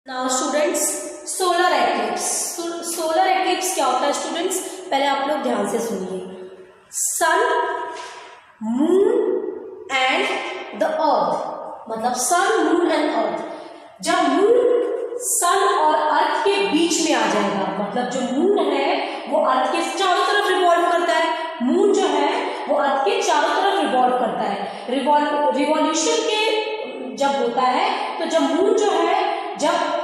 Now students, solar eclipse. Solar eclipse क्या होता है स्टूडेंट्स? पहले आप लोग ध्यान से सुनिए। सन, मून एंड द अर्थ, मतलब सन, मून एंड अर्थ। जब मून सन और अर्थ के बीच में आ जाएगा, मतलब जो मून है वो अर्थ के चारों तरफ रिवॉल्व करता है। मून जो है वो अर्थ के चारों तरफ रिवॉल्व करता है। रिवॉल्यूशन के जब होता है तो जब मून जो है जब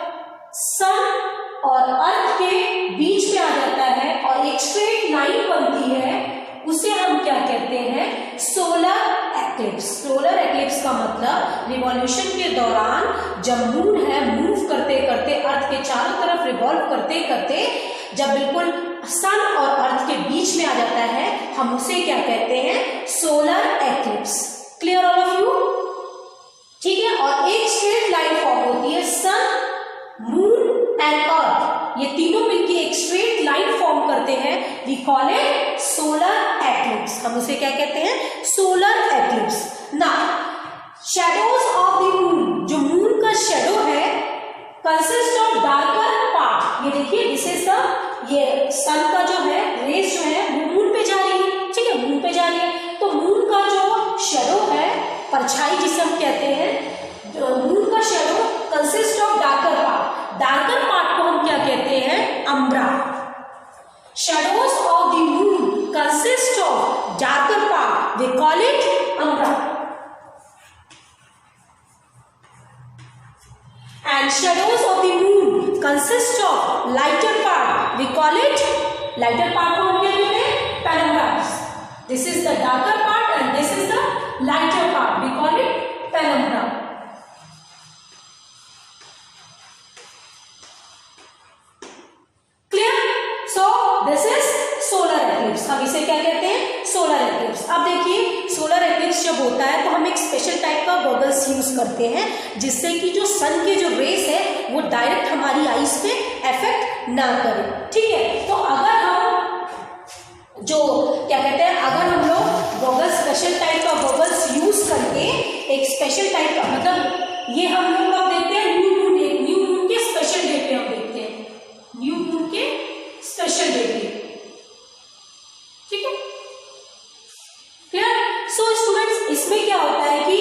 सन और अर्थ के बीच में आ जाता है और एक स्ट्रेट लाइन बनती है, उसे हम क्या कहते हैं? Solar eclipse. सोलर एक्लिप्स का मतलब रिवॉल्यूशन के दौरान जब मून है मूव करते करते अर्थ के चारों तरफ रिवॉल्व करते करते जब बिल्कुल सन और अर्थ के बीच में आ जाता है, हम उसे क्या कहते हैं? Solar eclipse. Clear all of you? ठीक है। और एक स्ट्रेट लाइन फॉर्म होती है, सन, मून एंड अर्थ, ये तीनों मिलकर एक स्ट्रेट लाइन फॉर्म करते हैं। We call it solar eclipse. हम उसे क्या कहते हैं? Solar eclipse. Now shadows of the moon, जो मून का शैडो है, कंसिस्ट ऑफ डार्कर पार्ट। ये देखिए, दिस इज द, ये सन का जो है रेस जो है वो मून पे जा रही है। ठीक है, मून पे जा रही है, तो मून का जो शैडो है, परछाई जिसे हम कहते हैं, मून का shadow consist of darker part. Darker part को हम क्या कहते हैं? Umbra. Shadows of the moon consist of darker part, we call it umbra. And shadows of the moon consist of lighter part, we call it, lighter part को हम क्या कहते हैं? Penumbra. This is the darker part and this is the lighter part, we call it penumbra. हम इसे क्या कहते हैं? Solar eclipse. अब देखिए, सोलर एक्लिप्स जब होता है तो हम एक स्पेशल टाइप का गॉगल्स यूज करते हैं, जिससे कि जो सन के जो रेस है वो डायरेक्ट हमारी आईज पे इफेक्ट ना करे। ठीक है, तो अगर हम जो क्या कहते हैं, अगर हम लोग गॉगल्स, स्पेशल टाइप का गॉगल्स यूज करके एक स्पेशल टाइप का, मतलब ये हम लोग कब देखते हैं? न्यू मून के स्पेशल डे पे हम देखते हैं, न्यू मून के स्पेशल डे पे। ठीक है, क्लियर? सो स्टूडेंट्स, इसमें क्या होता है कि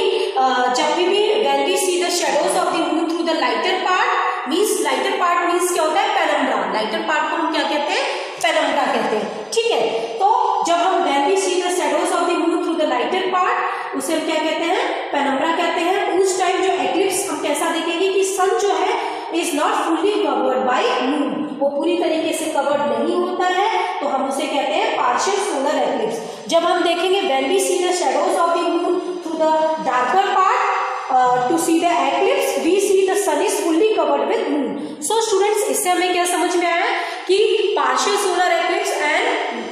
जब भी when we see the shadows of the moon through the lighter part, means lighter part means क्या होता है? पेनम्ब्रा। लाइटर पार्ट को हम क्या कहते हैं? पेनम्ब्रा कहते हैं। ठीक है, तो जब हम when we see the shadows of the moon through the lighter part, उसे हम क्या कहते हैं? पेनम्ब्रा कहते हैं। उस टाइम जो एक्लिप्स हम कैसा देखेंगे कि सन जो है is not fully covered by moon, वो पूरी तरीके से कवर्ड नहीं होता है, तो हम उसे कहते हैं पार्शियल सोलर एक्लिप्स। जब हम देखेंगे when we see the shadows of the moon through the darker part to see the eclipse, we see the sun is fully covered with moon. So students, इससे हमें क्या समझ में आया कि partial solar eclipse and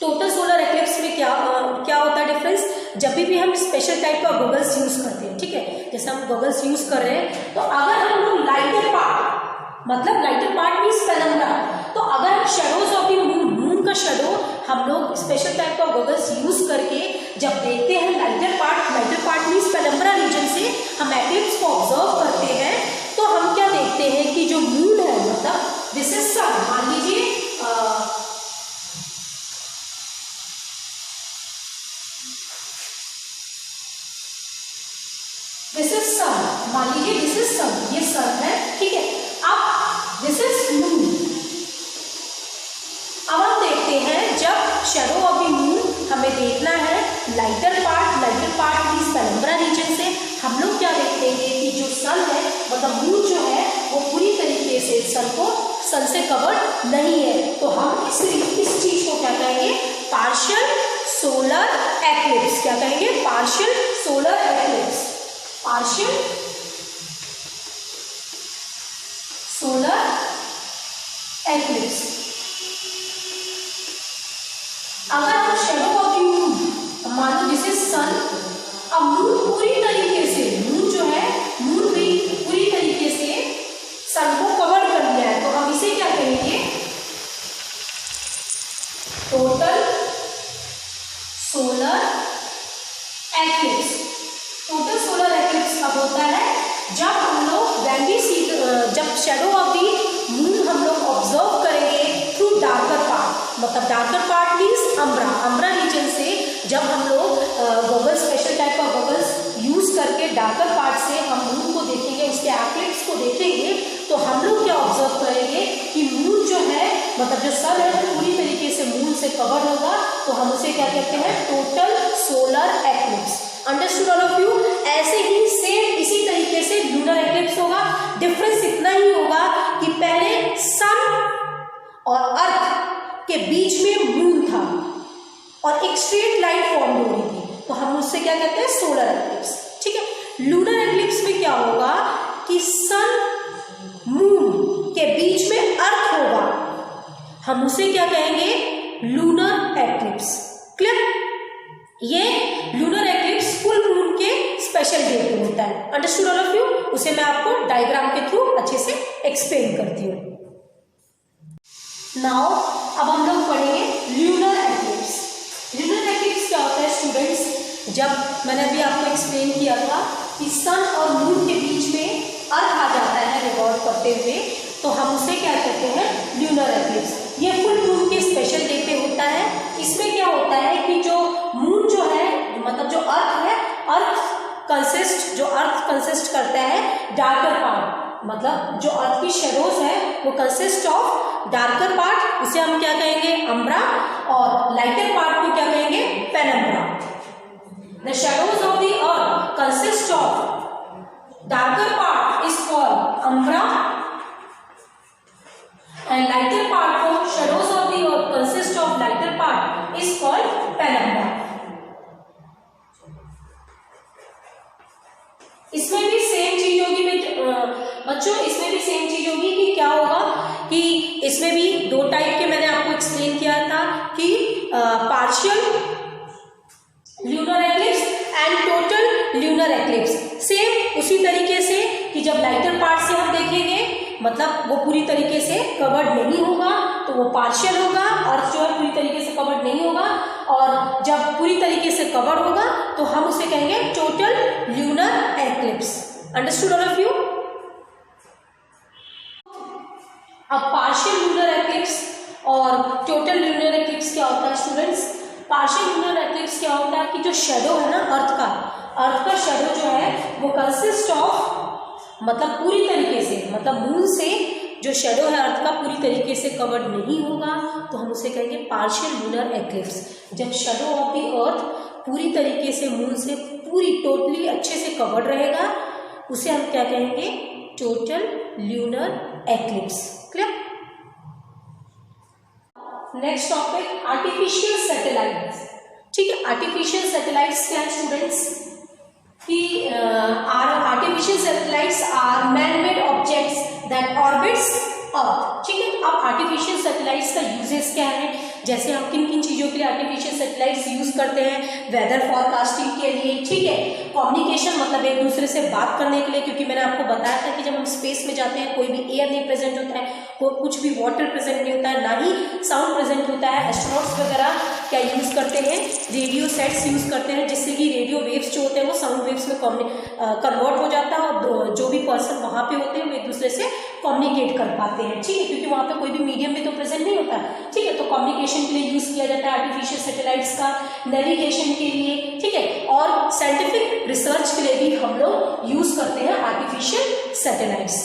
total solar eclipse में क्या होता है डिफरेंस? जब भी हम स्पेशल टाइप का गॉगल्स यूज करते हैं, ठीक है, जैसे हम गॉगल्स यूज कर रहे हैं, तो अगर हम लोग लाइटर पार्ट, मतलब लाइटर पार्ट मींस पेनम्ब्रा, तो अगर हम शैडोज ऑफ द मून का शैडो हम लोग स्पेशल टाइप का गॉगल्स यूज करके जब देखते हैं lighter part means penumbra region से हम एक्लिप्स को ऑब्जर्व करते हैं, तो हम क्या देखते हैं कि जो मून है, मतलब दिस इज सन, मान लीजिए दिस इज सन, मान लीजिए दिस इज सन, ये सन है। ठीक है, अब दिस इज मून। अब हम देखते हैं जब शैडो ऑफ द मून हमें देखना है lighter part means penumbra region से, हम लोग क्या देखते हैं कि जो सन है, मतलब मून जो है वो पूरी तरीके से सन से कवर्ड नहीं है, तो हम इस चीज को क्या कहेंगे? Partial solar eclipse. क्या कहेंगे? Partial solar eclipse. Partial solar eclipse. अगर हम शैडो ऑफ द मून, मान लो दिस इज सन, अब मून पूरी तरीके से, मून जो है, मून भी पूरी तरीके से सन को कवर कर लिया है, तो हम इसे क्या कहेंगे? Total solar eclipse. Total solar eclipse कब होता है? जब हम लोग जब शेडो ऑफ दी मून हम लोग ऑब्जर्व करेंगे थ्रू डार्कर पार्ट, मतलब darker part means umbra region से जब हम लोग गॉगल्स, स्पेशल टाइप का गॉगल्स यूज करके डार्कर पार्ट से हम मून को देखेंगे, उसके एक्लिप्स को देखेंगे, तो हम लोग क्या ऑब्जर्व करेंगे कि मून जो है, मतलब जो सन है वो पूरी तरीके से मून से कवर होगा, तो हम उसे क्या कहते हैं, total solar eclipse. Understood all of you? ऐसे ही सेम इसी तरीके से लूनर एक्लिप्स होगा। डिफरेंस इतना ही होगा कि पहले सन और अर्थ के बीच में मून था और एक स्ट्रेट लाइन फॉर्म हो रही थी, तो हम उससे क्या कहते हैं, सोलर एक्लिप्स। ठीक है। लूनर एक्लिप्स में क्या होगा कि सन मून के बीच में अर्थ होगा, हम उसे क्या कहेंगे, लूनर एक्लिप्स। क्लियर? ये लूनर एक्लिप्स फुल मून के स्पेशल डे पे होता है। Understood all of you? उसे मैं आपको डायग्राम के थ्रू अच्छे से एक्सप्लेन करती हूँ। नाउ अब हम लोग पढ़ेंगे ल्यूनर एक्लिप्स। ल्यूनर एक्लिप्स क्या होता है स्टूडेंट्स? जब मैंने अभी आपको एक्सप्लेन किया था कि सन और मून के बीच में अर्थ आ जाता है रिवॉल्व करते हुए, तो हम उसे क्या कहते हैं, ल्यूनर एक्लिप्स। ये फुल मून के स्पेशल डे पे होता है। इसमें क्या होता है कि जो मून जो है, मतलब जो अर्थ है, जो अर्थ कंसिस्ट करता है डार्कर पार्ट, मतलब जो अर्थ की शेडोज है वो कंसिस्ट ऑफ डार्कर पार्ट, उसे हम क्या कहेंगे, अम्ब्रा, और लाइटर पार्ट को क्या कहेंगे, penumbra. The shadows of the earth consist of darker part is called umbra and lighter part को shadows of the earth consist of lighter part is called penumbra। इसमें भी सेम चीज होगी बच्चों, इसमें भी सेम चीज होगी कि क्या होगा कि इसमें भी दो टाइप के मैंने आपको एक्सप्लेन किया था कि partial lunar eclipse and total lunar eclipse. Same उसी तरीके से कि जब लाइटर पार्ट से हम देखेंगे, मतलब वो पूरी तरीके से कवर्ड नहीं होगा तो वो पार्शियल होगा, अर्थ जो है पूरी तरीके से कवर्ड नहीं होगा, और जब पूरी तरीके से कवर्ड होगा तो हम उसे कहेंगे total lunar eclipse. Understood all of you? अब पार्शियल ल्यूनर एक्लिप्स और टोटल ल्यूनर एक्लिप्स क्या होता है स्टूडेंट्स? पार्शियल ल्यूनर एक्लिप्स क्या होता है कि जो शेडो है ना अर्थ का शेडो जो है वो कंसिस्ट ऑफ, मतलब पूरी तरीके से, मतलब मून से जो शेडो है अर्थ का पूरी तरीके से कवर्ड नहीं होगा, तो हम उसे कहेंगे पार्शियल लूनर एक्लिप्स। जब शेडो ऑफ द अर्थ पूरी तरीके से मून से पूरी टोटली अच्छे से कवर्ड रहेगा, उसे हम क्या कहेंगे, total lunar eclipse. Clear? Next topic, artificial satellites. ठीक है, आर्टिफिशियल सैटेलाइट्स क्या है स्टूडेंट्स? कि artificial satellites are man made objects that orbits earth. ठीक है, अब आर्टिफिशियल सैटेलाइट्स का यूजेस क्या है, जैसे हम किन किन चीज़ों के लिए आर्टिफिशियल सैटेलाइट्स यूज करते हैं? वेदर फोरकास्टिंग के लिए, ठीक है, कम्युनिकेशन, मतलब एक दूसरे से बात करने के लिए, क्योंकि मैंने आपको बताया था कि जब हम स्पेस में जाते हैं कोई भी एयर नहीं प्रेजेंट होता है, कुछ भी वाटर प्रेजेंट नहीं होता है, ना ही साउंड प्रेजेंट होता है। एस्ट्रोनॉट्स वगैरह क्या यूज करते हैं, रेडियो सेट्स यूज करते हैं, जिससे कि रेडियो वेव्स जो होते हैं वो साउंड वेव्स में कन्वर्ट हो जाता है, और जो भी पर्सन वहाँ पे होते हैं वो एक दूसरे से कम्युनिकेट कर पाते हैं। ठीक है, क्योंकि वहाँ पे कोई भी मीडियम भी तो प्रेजेंट नहीं होता। ठीक है, तो कम्युनिकेशन के लिए यूज किया जाता है आर्टिफिशियल सैटेलाइट्स का, नेविगेशन के लिए, ठीक है, और साइंटिफिक रिसर्च के लिए भी हम लोग यूज करते हैं artificial satellites.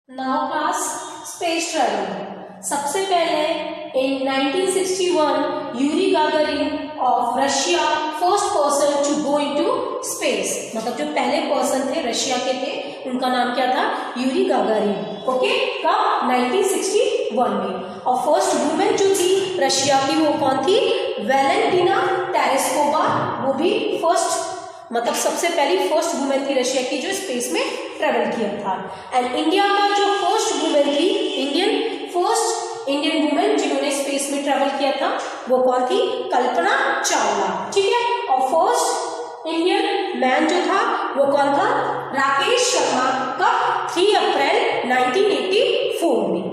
Now class, space travel. सबसे पहले in 1961 Yuri Gagarin of Russia first person to go into space, मतलब जो पहले पर्सन थे रशिया के थे, उनका नाम क्या था, यूरी गागारिन। ओके, कब? 1961 में। और फर्स्ट वुमेन जो थी रशिया की वो कौन थी, वैलेंटिना तेरेस्कोवा, वो भी फर्स्ट, मतलब सबसे पहली फर्स्ट वुमेन थी रशिया की जो स्पेस में ट्रेवल किया था। एंड इंडिया का जो फर्स्ट वुमेन थी, इंडियन वुमेन जिन्होंने स्पेस में ट्रेवल किया था, वो कौन थी, कल्पना चावला। ठीक है, और फर्स्ट इंडियन मैन जो था वो कौन था, राकेश शर्मा, कब, 3 अप्रैल 1984 में।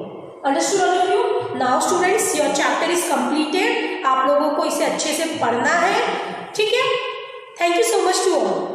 Understood all of you? Now students, your chapter is completed. आप लोगों को इसे अच्छे से पढ़ना है। ठीक है, thank you so much to all.